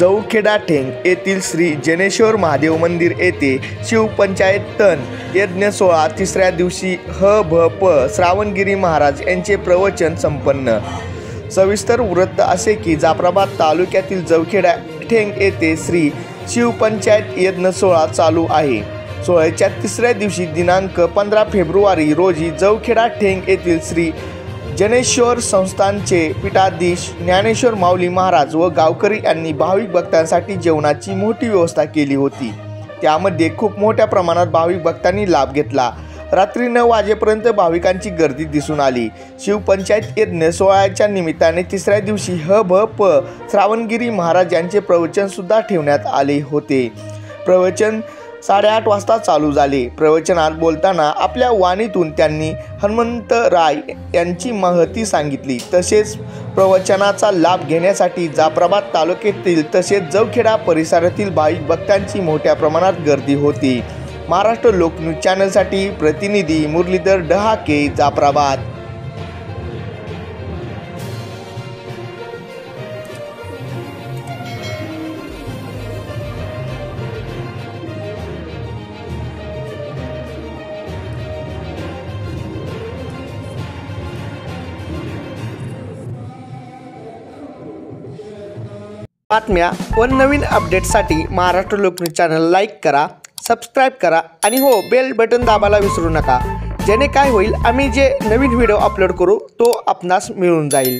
जौखेडा ठेंग येथील श्री जनेश्वर महादेव मंदिर येथे शिवपंचायत तन यज्ञ सोहळा तिसऱ्या दिवशी ह.भ.प. श्रावणगिरी महाराज यांचे प्रवचन संपन्न। सविस्तर वृत्त असे की जाफराबाद तालुक्यातील जौखेडा ठेंग येथे श्री शिवपंचायत यज्ञ सोहळा चालू आहे। सोहळ्याच्या तिसऱ्या दिवशी दिनांक 15 फेब्रुवारी रोजी जौखेडा ठेंग येथील श्री जनेश्वर संस्थानचे पीठाधीश ज्ञानेश्वर माऊली महाराज व गावकरी यांनी भाविक भक्तांसाठी जेवणाची मोठी व्यवस्था केली होती। त्यामध्ये खूप मोठ्या प्रमाणात भाविक भक्तांनी लाभ घेतला। रात्री 9 वाजेपर्यंत भाविकांची गर्दी दिसून आली। शिवपंचायत यज्ञ सोहळ्याच्या निमित्ताने तिसऱ्या दिवशी ह.भ.प. श्रावणगिरी महाराज यांचे प्रवचन सुद्धा ठेवण्यात आले होते। प्रवचन 8:30 वाजता चालू झाले। प्रवचनात बोलताना आपल्या वाणीतून त्यांनी हनुमंतराय यांची महती सांगितली। तसेच प्रवचनाचा लाभ घेण्यासाठी जाफराबाद तालुक्यातील तसेच जौखेडा परिसरातील भाविक भक्तांची मोठ्या प्रमाणात गर्दी होती। महाराष्ट्र लोकन्यूज चॅनलसाठी प्रतिनिधी मुरलीधर डहाके, जाफराबाद। बातम्या व नवीन अपडेट्ससाठी महाराष्ट्र लोकन्यूज चॅनल लाईक करा, सबस्क्राईब करा आणि हो बेल बटन दाबायला विसरू नका। जेणे काय होईल आम्ही जे नवीन व्हिडिओ अपलोड करू तो आपणास मिळून जाईल।